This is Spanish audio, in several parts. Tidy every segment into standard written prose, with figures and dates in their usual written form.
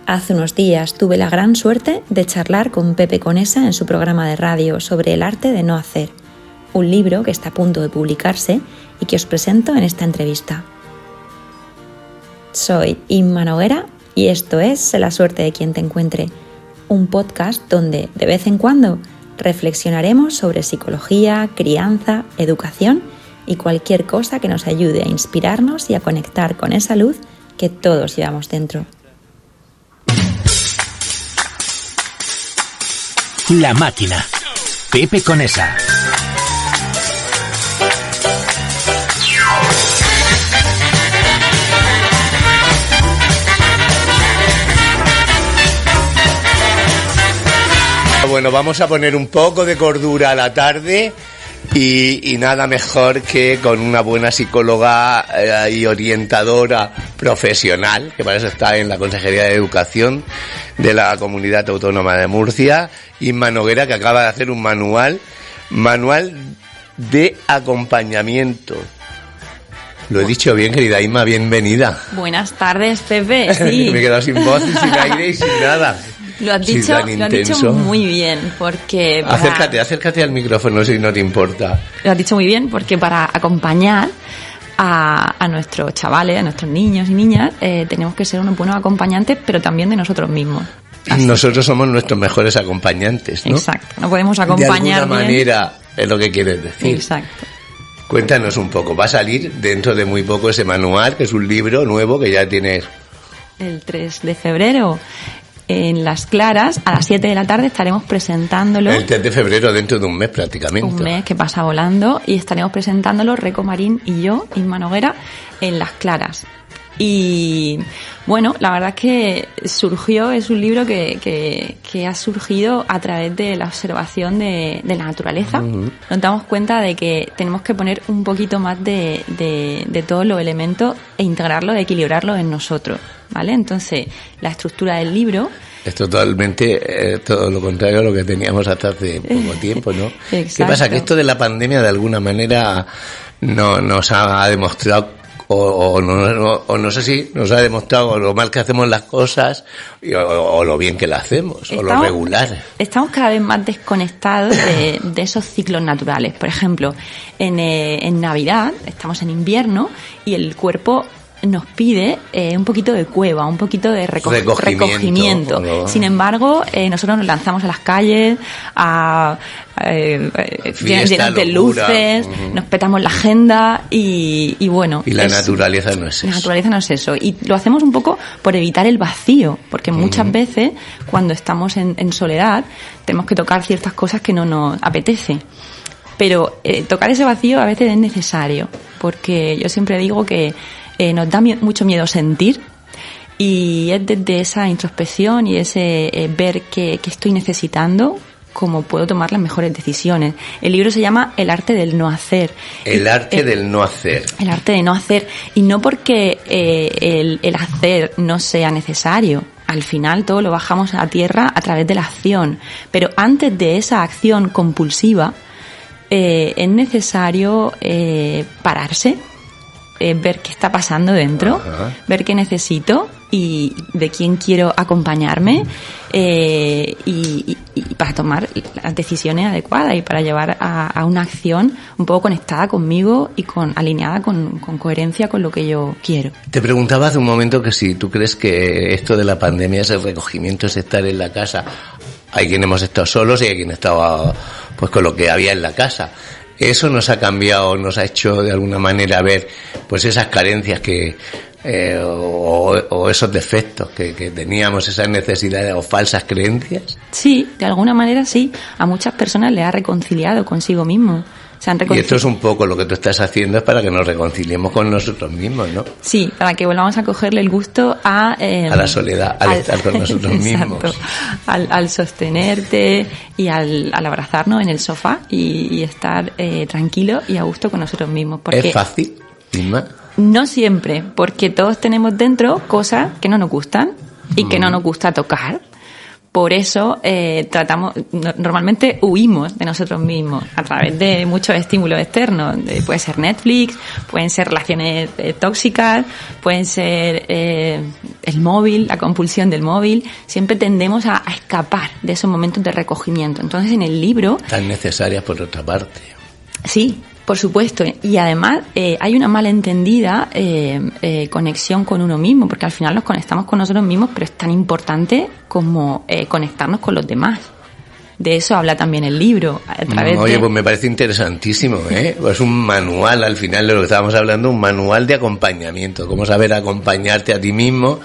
Hace unos días tuve la gran suerte de charlar con Pepe Conesa en su programa de radio sobre el arte de no hacer, un libro que está a punto de publicarse y que os presento en esta entrevista. Soy Inma Noguera y esto es La suerte de quien te encuentre, un podcast donde de vez en cuando reflexionaremos sobre psicología, crianza, educación y cualquier cosa que nos ayude a inspirarnos y a conectar con esa luz que todos llevamos dentro. La máquina. Pepe Conesa. Bueno, vamos a poner un poco de cordura a la tarde y nada mejor que con una buena psicóloga y orientadora profesional, que para eso está en la Consejería de Educación de la Comunidad Autónoma de Murcia, Inma Noguera, que acaba de hacer un manual de acompañamiento. Lo he dicho bien, querida Inma, bienvenida. Buenas tardes, Pepe. Sí. Me he quedado sin voz y sin aire y sin nada. Lo has dicho muy bien, porque... Acércate al micrófono si no te importa. Lo has dicho muy bien, porque para acompañar a nuestros chavales, a nuestros niños y niñas, tenemos que ser unos buenos acompañantes, pero también de nosotros mismos. Nosotros somos nuestros mejores acompañantes, ¿no? Exacto, no podemos acompañar de alguna bien. manera, es lo que quieres decir. Exacto. Cuéntanos un poco, va a salir dentro de muy poco ese manual, que es un libro nuevo que ya tienes... El 3 de febrero... En Las Claras, a las 7 de la tarde estaremos presentándolo. El 3 de febrero, dentro de un mes prácticamente. Un mes que pasa volando, y estaremos presentándolo Reco Marín y yo, Inma Noguera, en Las Claras. Y bueno, la verdad es que es un libro que ha surgido a través de la observación de la naturaleza. Uh-huh. Nos damos cuenta de que tenemos que poner un poquito más de todos los elementos e integrarlo, equilibrarlo en nosotros, ¿vale? Entonces, la estructura del libro... Es totalmente todo lo contrario a lo que teníamos hasta hace poco tiempo, ¿no? Exacto. ¿Qué pasa? Que esto de la pandemia de alguna manera no nos ha demostrado o no sé si nos ha demostrado lo mal que hacemos las cosas o lo bien que las hacemos, o lo regular. Estamos cada vez más desconectados de esos ciclos naturales. Por ejemplo, en Navidad, estamos en invierno y el cuerpo nos pide un poquito de cueva, un poquito de recogimiento. Sin embargo, nosotros nos lanzamos a las calles a llenas de luces, nos petamos la agenda y bueno. Y la naturaleza no es eso. La naturaleza no es eso. Y lo hacemos un poco por evitar el vacío, porque muchas veces cuando estamos en soledad tenemos que tocar ciertas cosas que no nos apetece. Pero tocar ese vacío a veces es necesario, porque yo siempre digo que nos da mucho miedo sentir, y es desde esa introspección y ese ver qué estoy necesitando como puedo tomar las mejores decisiones. El libro se llama El arte del no hacer. El arte del no hacer. El arte de no hacer. Y no porque el hacer no sea necesario. Al final todo lo bajamos a tierra a través de la acción. Pero antes de esa acción compulsiva es necesario pararse, ver qué está pasando dentro, Ajá. ver qué necesito y de quién quiero acompañarme, y para tomar las decisiones adecuadas y para llevar a una acción un poco conectada conmigo y alineada con coherencia con lo que yo quiero. Te preguntaba hace un momento que si tú crees que esto de la pandemia, ese recogimiento, es estar en la casa. Hay quienes hemos estado solos y hay quienes estado pues con lo que había en la casa. Eso nos ha cambiado, nos ha hecho de alguna manera ver pues esas carencias que o esos defectos que teníamos, esas necesidades o falsas creencias. Sí, de alguna manera sí. A muchas personas les ha reconciliado consigo mismo. Y esto es un poco lo que tú estás haciendo, es para que nos reconciliemos con nosotros mismos, ¿no? Sí, para que volvamos a cogerle el gusto a la soledad, al estar con nosotros mismos. Al sostenerte y al abrazarnos en el sofá y estar tranquilo y a gusto con nosotros mismos. Porque ¿es fácil, Inma? No siempre, porque todos tenemos dentro cosas que no nos gustan y que no nos gusta tocar. por eso normalmente huimos de nosotros mismos a través de muchos estímulos externos. Puede ser Netflix, pueden ser relaciones tóxicas, pueden ser el móvil, la compulsión del móvil. Siempre tendemos a escapar de esos momentos de recogimiento. Entonces, en el libro... Tan necesarias por otra parte. Sí, por supuesto. Y además hay una malentendida conexión con uno mismo, porque al final nos conectamos con nosotros mismos, pero es tan importante como conectarnos con los demás. De eso habla también el libro. Pues me parece interesantísimo, ¿eh? Es un manual, al final de lo que estábamos hablando, un manual de acompañamiento. Cómo saber acompañarte a ti mismo,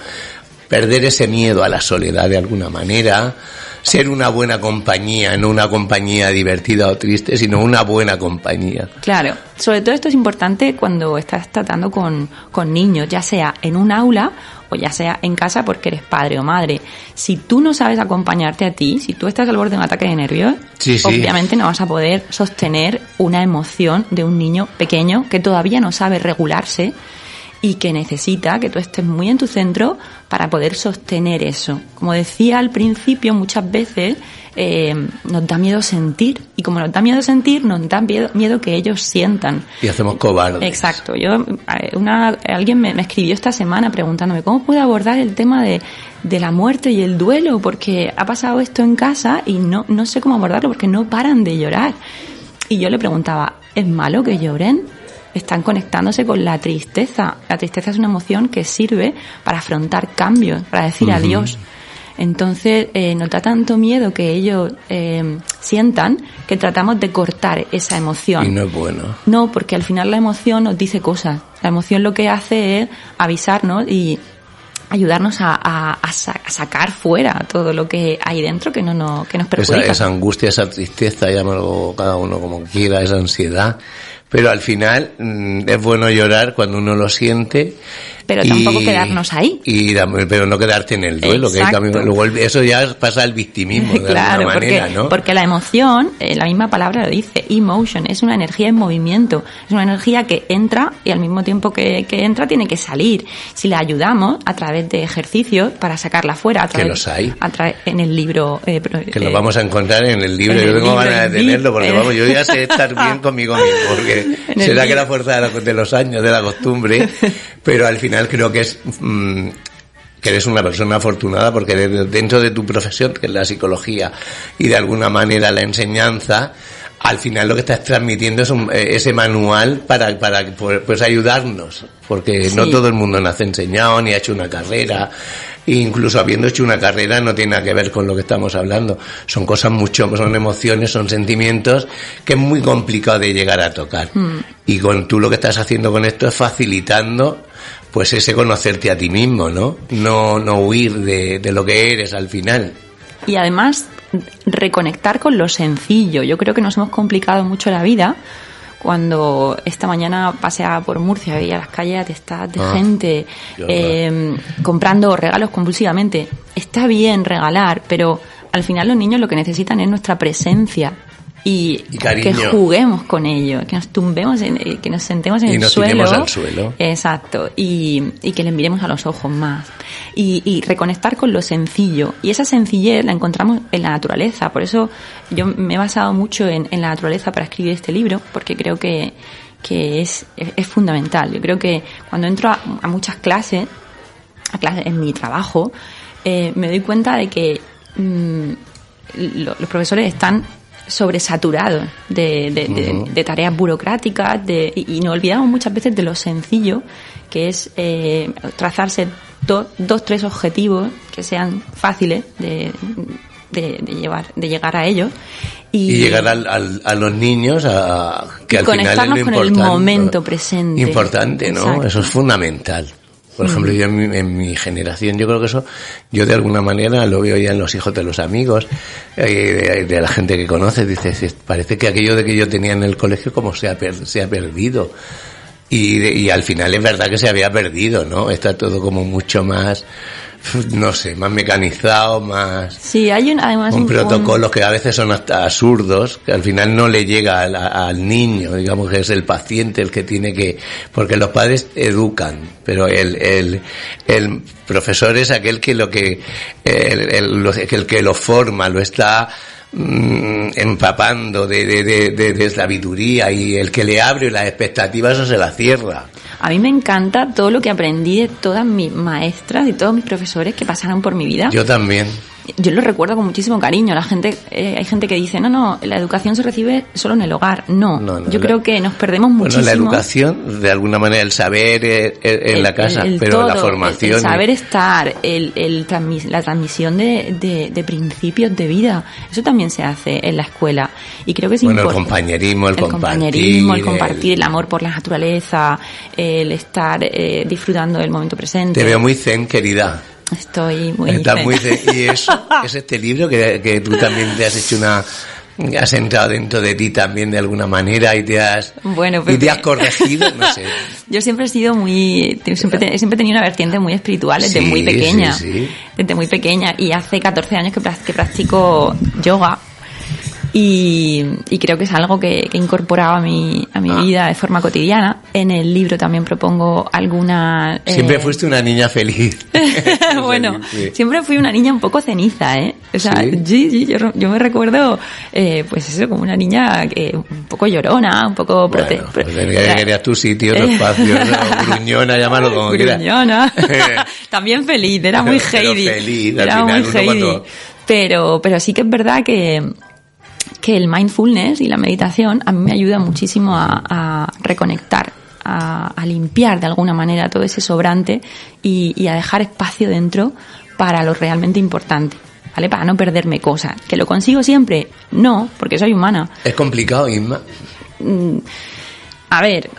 perder ese miedo a la soledad de alguna manera, ser una buena compañía, no una compañía divertida o triste, sino una buena compañía. Claro, sobre todo esto es importante cuando estás tratando con niños, ya sea en un aula o ya sea en casa porque eres padre o madre. Si tú no sabes acompañarte a ti, si tú estás al borde de un ataque de nervios, obviamente no vas a poder sostener una emoción de un niño pequeño que todavía no sabe regularse y que necesita que tú estés muy en tu centro para poder sostener eso. Como decía al principio, muchas veces nos da miedo sentir. Y como nos da miedo sentir, nos da miedo que ellos sientan. Y hacemos cobardes. Exacto. Alguien me escribió esta semana preguntándome cómo puedo abordar el tema de la muerte y el duelo, porque ha pasado esto en casa y no sé cómo abordarlo porque no paran de llorar. Y yo le preguntaba, ¿es malo que lloren? Están conectándose con la tristeza. La tristeza es una emoción que sirve para afrontar cambios, para decir adiós. Entonces, nos da tanto miedo que ellos sientan que tratamos de cortar esa emoción. Y no es bueno. No, porque al final la emoción nos dice cosas. La emoción lo que hace es avisarnos y ayudarnos a sacar fuera todo lo que hay dentro que nos perjudica. Esa angustia, esa tristeza, llámalo cada uno como quiera, esa ansiedad. Pero al final es bueno llorar cuando uno lo siente. Pero tampoco quedarnos ahí. Pero no quedarte en el duelo. Que luego eso ya pasa al victimismo de alguna manera, ¿no? Porque la emoción, la misma palabra lo dice, emotion, es una energía en movimiento. Es una energía que entra y al mismo tiempo que entra tiene que salir. Si la ayudamos a través de ejercicios para sacarla fuera. Que los hay. En el libro. Que lo vamos a encontrar en el libro. Yo tengo ganas de tenerlo porque yo ya sé estar bien conmigo mismo. Porque será que la fuerza de los años, de la costumbre, pero al final creo que es que eres una persona afortunada porque dentro de tu profesión, que es la psicología y de alguna manera la enseñanza, al final lo que estás transmitiendo es ese manual para pues ayudarnos, porque no todo el mundo nace enseñado ni ha hecho una carrera. Incluso habiendo hecho una carrera no tiene nada que ver con lo que estamos hablando. Son cosas son emociones, son sentimientos que es muy complicado de llegar a tocar. Y tú lo que estás haciendo con esto es facilitando pues ese conocerte a ti mismo, ¿no? No huir de lo que eres al final. Y además reconectar con lo sencillo. Yo creo que nos hemos complicado mucho la vida. Cuando esta mañana paseaba por Murcia, veía las calles atestadas de gente comprando regalos compulsivamente. Está bien regalar, pero al final los niños lo que necesitan es nuestra presencia y que juguemos con ellos, que nos tumbemos, que nos sentemos en el suelo. Y nos tiremos al suelo. Exacto, y que les miremos a los ojos más. Y reconectar con lo sencillo. Y esa sencillez la encontramos en la naturaleza. Por eso yo me he basado mucho en la naturaleza para escribir este libro, porque creo que es fundamental. Yo creo que cuando entro a muchas clases en mi trabajo, me doy cuenta de que los profesores están sobresaturados de tareas burocráticas y nos olvidamos muchas veces de lo sencillo que es trazarse dos, tres objetivos que sean fáciles de llegar a ellos y llegar a los niños que al final es lo importante, con el momento presente. Importante, ¿no? Exacto. Eso es fundamental. Por ejemplo, yo en mi generación, yo creo que eso, yo de alguna manera lo veo ya en los hijos de los amigos, de la gente que conoces, dices, parece que aquello de que yo tenía en el colegio como se ha perdido. y al final es verdad que se había perdido, ¿no? Está todo como mucho más, no sé, más mecanizado, más... Sí, hay además un protocolos que a veces son hasta absurdos, que al final no le llega al niño, digamos que es el paciente el que tiene que... Porque los padres educan, pero el profesor es aquel que el que lo forma, lo está empapando de sabiduría, y el que le abre las expectativas o se las cierra. A mí me encanta todo lo que aprendí de todas mis maestras y todos mis profesores que pasaron por mi vida. Yo también. Yo lo recuerdo con muchísimo cariño. La gente, hay gente que dice, no, la educación se recibe solo en el hogar. No, yo creo que nos perdemos muchísimo. Bueno, la educación, de alguna manera, el saber en la casa, pero todo, la formación... El saber estar, la transmisión de principios de vida, eso también se hace en la escuela. Y creo que es importante. El compañerismo, el compartir, el amor por la naturaleza, el estar disfrutando del momento presente. Te veo muy zen, querida. Estoy muy... Estás muy y eso es este libro que tú también te has hecho has entrado dentro de ti también de alguna manera y te has corregido, no sé. Yo siempre he sido siempre he tenido una vertiente muy espiritual desde muy pequeña. Sí. Desde muy pequeña, y hace 14 años que practico yoga. Y creo que es algo que he incorporado a mi vida de forma cotidiana. En el libro también propongo algunas... Siempre fuiste una niña feliz. Bueno, siempre fui una niña un poco ceniza, ¿eh? O sea, sí, yo me recuerdo, pues eso, como una niña un poco llorona, un poco... Querías tu sitio, tu espacio, ¿no? Gruñona, llámalo como quieras. Gruñona. También feliz, era muy Heidi. Feliz, era muy Heidi. Pero sí que es verdad que el mindfulness y la meditación a mí me ayuda muchísimo a reconectar, a limpiar de alguna manera todo ese sobrante y a dejar espacio dentro para lo realmente importante, ¿vale? Para no perderme cosas. ¿Que lo consigo siempre? No, porque soy humana. ¿Es complicado, Inma? A ver,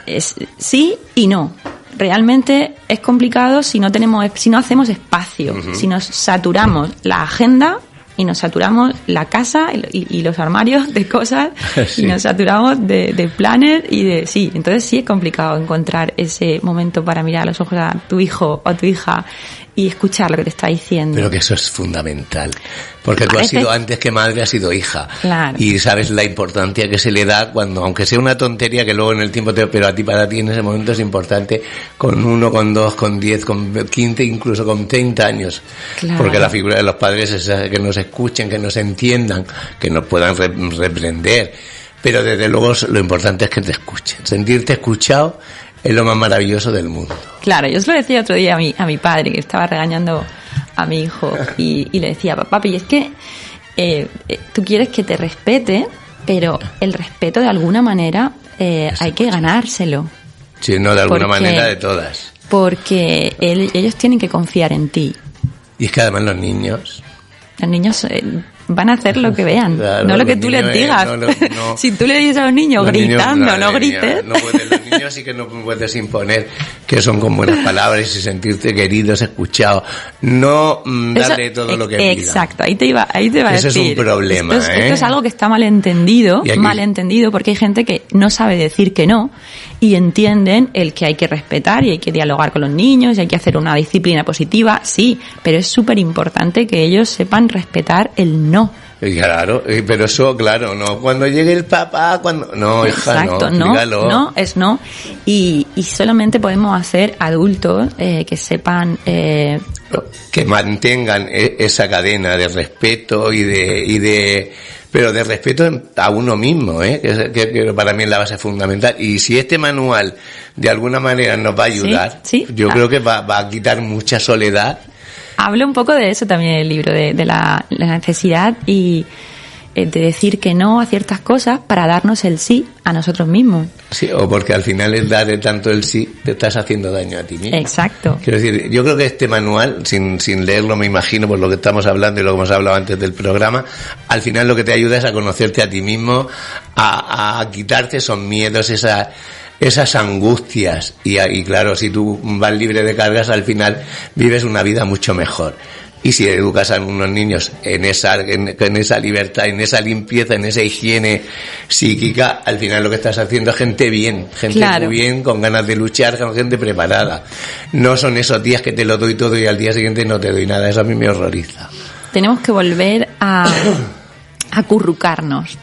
sí y no. Realmente es complicado si no hacemos espacio, si nos saturamos la agenda y nos saturamos la casa y los armarios de cosas, sí. Y nos saturamos de planes sí, entonces sí es complicado encontrar ese momento para mirar a los ojos a tu hijo o a tu hija y escuchar lo que te está diciendo. Pero que eso es fundamental, porque tú has sido, antes que madre, has sido hija. Claro. Y sabes la importancia que se le da cuando, aunque sea una tontería que luego en el tiempo pero para ti en ese momento es importante, con 1, con 2, con 10, con 15, incluso con 30 años. Claro. Porque la figura de los padres es que nos escuchen, que nos entiendan, que nos puedan reprender. Pero desde luego lo importante es que te escuchen. Sentirte escuchado es lo más maravilloso del mundo. Claro, yo se lo decía otro día a mi padre, que estaba regañando a mi hijo, y le decía, papi, es que tú quieres que te respete, pero el respeto de alguna manera hay que ganárselo. Sí, no, de alguna manera, de todas. Porque ellos tienen que confiar en ti. Y es que además los niños van a hacer lo que vean, claro, no lo que tú les digas. No. Si tú le dices a los niños gritando, no grites. Los niños sí que no puedes imponer que son con buenas palabras y sentirte queridos, escuchados. No darle todo lo que pidan. Exacto, ahí te iba a decir. Eso es un problema. Esto es algo que está malentendido porque hay gente que no sabe decir que no y entienden el que hay que respetar y hay que dialogar con los niños y hay que hacer una disciplina positiva, sí, pero es súper importante que ellos sepan respetar el no. Claro, pero eso, claro, no. Cuando llegue el papá, no, hija, exacto, no es no. Y solamente podemos hacer adultos que sepan que mantengan esa cadena de respeto pero de respeto a uno mismo, que para mí es la base fundamental. Y si este manual de alguna manera nos va a ayudar, sí, yo creo que va a quitar mucha soledad. Hablo un poco de eso también en el libro, de la necesidad y de decir que no a ciertas cosas para darnos el sí a nosotros mismos. Sí, o porque al final es dar tanto el sí, te estás haciendo daño a ti mismo. Exacto. Quiero decir, yo creo que este manual, sin leerlo, me imagino, por lo que estamos hablando y lo que hemos hablado antes del programa, al final lo que te ayuda es a conocerte a ti mismo, a quitarte esos miedos, esas angustias y claro, si tú vas libre de cargas, al final vives una vida mucho mejor. Y si educas a unos niños en esa libertad, en esa limpieza, en esa higiene psíquica, al final lo que estás haciendo es gente bien, gente claro. muy bien, con ganas de luchar, con gente preparada. No son esos días que te lo doy todo y al día siguiente no te doy nada. Eso a mí me horroriza. Tenemos que volver a acurrucarnos.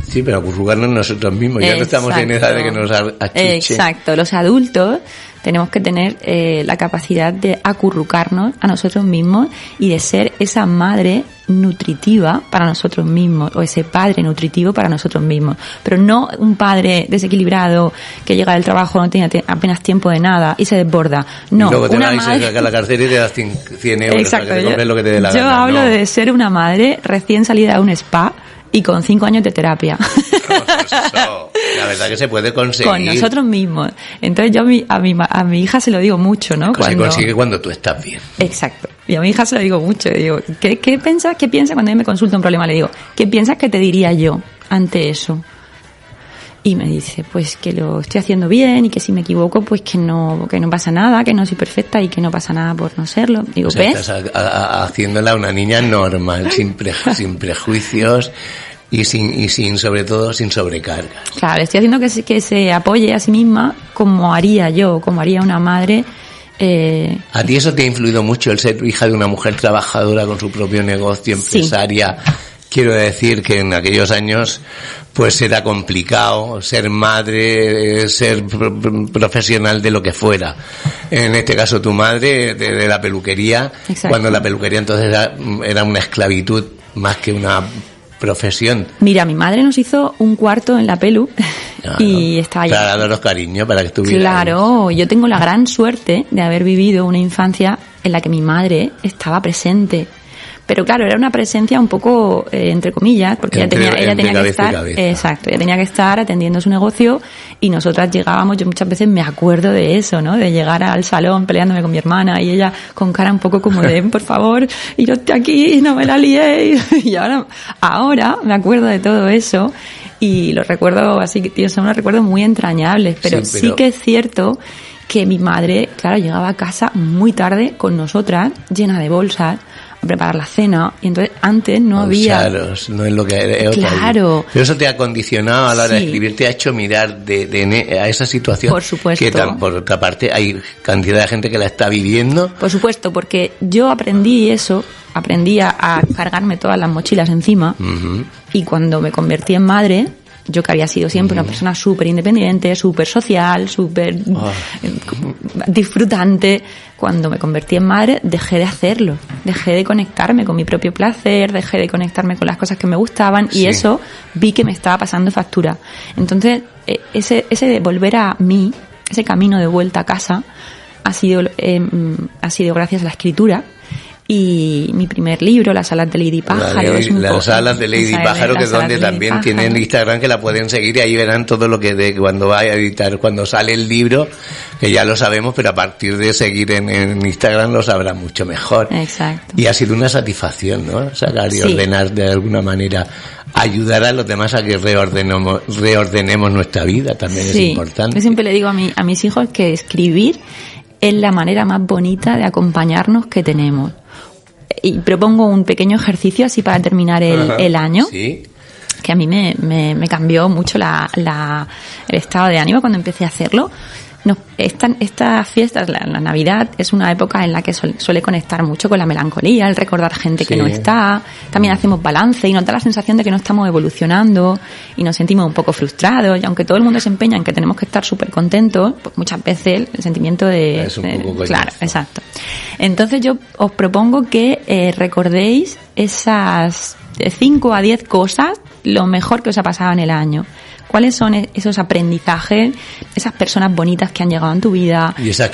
Sí, pero acurrucarnos nosotros mismos. Ya no estamos en edad de que nos achuchen. Exacto. Los adultos tenemos que tener la capacidad de acurrucarnos a nosotros mismos y de ser esa madre nutritiva para nosotros mismos o ese padre nutritivo para nosotros mismos. Pero no un padre desequilibrado que llega del trabajo, no tiene apenas tiempo de nada y se desborda. No, y luego te vas madre... a la cartera y te das 100 euros. Exacto, para que te compres lo que te dé la gana. Yo hablo de ser una madre recién salida de un spa y con 5 años de terapia. Eso, la verdad que se puede conseguir. Con nosotros mismos. Entonces yo a mi hija se lo digo mucho, ¿no? Se consigue cuando tú estás bien. Exacto. Y a mi hija se lo digo mucho. Le digo, ¿qué piensas cuando ella me consulta un problema? Le digo, ¿qué piensas que te diría yo ante eso? Y me dice, pues que lo estoy haciendo bien y que si me equivoco, pues que no pasa nada, que no soy perfecta y que no pasa nada por no serlo. Digo, o sea, ¿ves? Estás haciéndola una niña normal, sin prejuicios y sin sobre todo sin sobrecargas. Claro, le estoy haciendo que se apoye a sí misma como haría yo, como haría una madre. ¿A ti eso te ha influido mucho el ser hija de una mujer trabajadora con su propio negocio, empresaria? Sí. Quiero decir que en aquellos años pues era complicado ser madre, ser profesional de lo que fuera. En este caso tu madre de la peluquería. Exacto. Cuando la peluquería entonces era una esclavitud más que una profesión. Mira, mi madre nos hizo un cuarto en la pelu y estaba allí. Claro, daros cariño para que estuviera. Claro, ahí. Yo tengo la gran suerte de haber vivido una infancia en la que mi madre estaba presente. Pero claro, era una presencia un poco, entre comillas, porque ella tenía que estar, exacto, ella tenía que estar atendiendo su negocio y nosotras llegábamos, yo muchas veces me acuerdo de eso, ¿no? De llegar al salón peleándome con mi hermana y ella con cara un poco como de, por favor, y yo estoy aquí y no me la liéis. Y ahora me acuerdo de todo eso y los recuerdo así, tío, son unos recuerdos muy entrañables, pero sí que es cierto que mi madre, claro, llegaba a casa muy tarde con nosotras, llena de bolsas, a preparar la cena, y entonces antes no había... Claro, no es lo que... Claro. Pero eso te ha condicionado a la hora de escribir, te ha hecho mirar a esa situación. Por supuesto. Que por otra parte hay cantidad de gente que la está viviendo. Por supuesto, porque yo aprendí a cargarme todas las mochilas encima, y cuando me convertí en madre... Yo que había sido siempre una persona súper independiente, súper social, súper disfrutante, cuando me convertí en madre dejé de hacerlo, dejé de conectarme con mi propio placer, dejé de conectarme con las cosas que me gustaban y eso vi que me estaba pasando factura. Entonces ese de volver a mí, ese camino de vuelta a casa ha sido gracias a la escritura. Y mi primer libro, Las alas de Lady Pájaro. Las alas de Lady Pájaro, que es donde también tienen Instagram, que la pueden seguir y ahí verán todo lo que cuando va a editar, cuando sale el libro, que ya lo sabemos, pero a partir de seguir en Instagram lo sabrán mucho mejor. Exacto. Y ha sido una satisfacción, ¿no? Sacar y ordenar de alguna manera, ayudar a los demás a que reordenemos nuestra vida, también es importante. Yo siempre le digo a mis hijos que escribir es la manera más bonita de acompañarnos que tenemos. Y propongo un pequeño ejercicio así para terminar el año. Sí. Que a mí me cambió mucho el estado de ánimo cuando empecé a hacerlo. Estas fiestas, la Navidad, es una época en la que suele conectar mucho con la melancolía, el recordar gente que no está. También hacemos balance y nos da la sensación de que no estamos evolucionando y nos sentimos un poco frustrados. Y aunque todo el mundo se empeña en que tenemos que estar súper contentos, pues muchas veces el sentimiento es un poco claro, exacto. Entonces yo os propongo que recordéis esas 5 a 10 cosas, lo mejor que os ha pasado en el año. ¿Cuáles son esos aprendizajes, esas personas bonitas que han llegado en tu vida? Y esas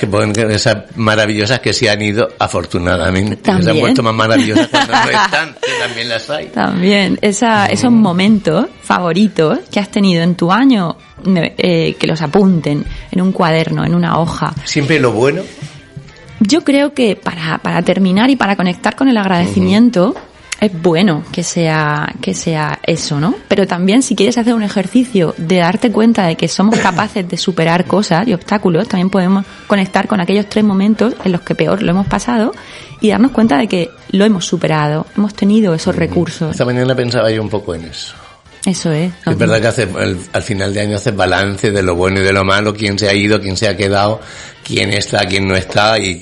maravillosas que se han ido, afortunadamente. También. Que se han puesto más maravillosas cuando no están, que también las hay. También, esos momentos favoritos que has tenido en tu año, que los apunten en un cuaderno, en una hoja. ¿Siempre lo bueno? Yo creo que para terminar y para conectar con el agradecimiento, es bueno que sea eso, ¿no? Pero también si quieres hacer un ejercicio de darte cuenta de que somos capaces de superar cosas y obstáculos, también podemos conectar con aquellos 3 momentos en los que peor lo hemos pasado y darnos cuenta de que lo hemos superado, hemos tenido esos recursos. Esta mañana pensaba yo un poco en eso. Eso es. Es verdad que al final de año haces balance de lo bueno y de lo malo, quién se ha ido, quién se ha quedado, quién está, quién no está y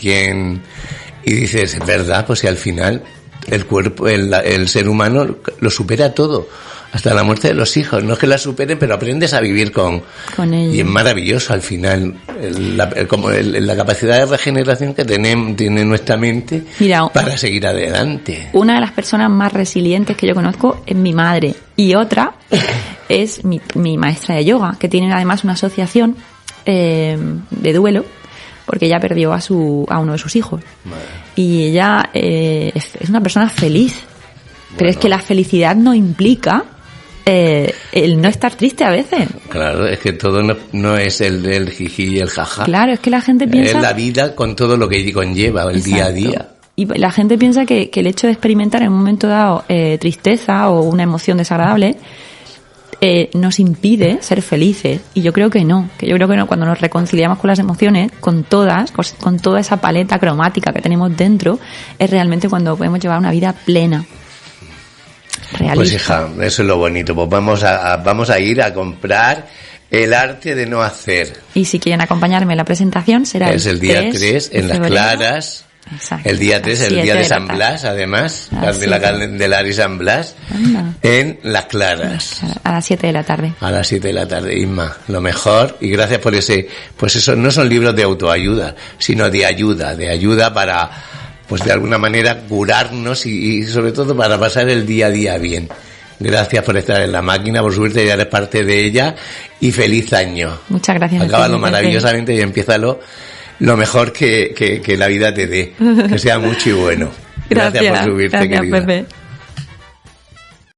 dices, es verdad, pues si al final el cuerpo, el ser humano lo supera todo, hasta la muerte de los hijos. No es que la superen, pero aprendes a vivir con ellos. Y es maravilloso al final la capacidad de regeneración que tiene nuestra mente. Mira, para seguir adelante. Una de las personas más resilientes que yo conozco es mi madre, y otra es mi maestra de yoga, que tiene además una asociación de duelo, porque ella perdió a uno de sus hijos. Madre. Y ella es una persona feliz. Bueno. Pero es que la felicidad no implica el no estar triste a veces. Claro, es que todo no es el jiji y el jaja. Claro, es que la gente piensa... Es la vida con todo lo que conlleva, el Exacto. Día a día. Y la gente piensa que el hecho de experimentar en un momento dado tristeza o una emoción desagradable nos impide ser felices, y yo creo que no, cuando nos reconciliamos con las emociones, con toda esa paleta cromática que tenemos dentro, es realmente cuando podemos llevar una vida plena, realista. Pues hija, eso es lo bonito, pues vamos a ir a comprar El arte de no hacer. Y si quieren acompañarme en la presentación será el día 3 en Las Claras. Exacto. El día 3, el día de San Blas, además, de la Candelaria San Blas, en Las Claras. A las 7 de la tarde. A las 7 de la tarde, Inma, lo mejor, y gracias por ese, pues eso, no son libros de autoayuda, sino de ayuda para, pues de alguna manera curarnos y sobre todo para pasar el día a día bien. Gracias por estar en La Máquina, por suerte ya eres parte de ella, y feliz año. Muchas gracias. Acábalo maravillosamente y empiézalo lo mejor que la vida te dé, que sea mucho y bueno. Gracias por subirte, gracias, querida. Pepe.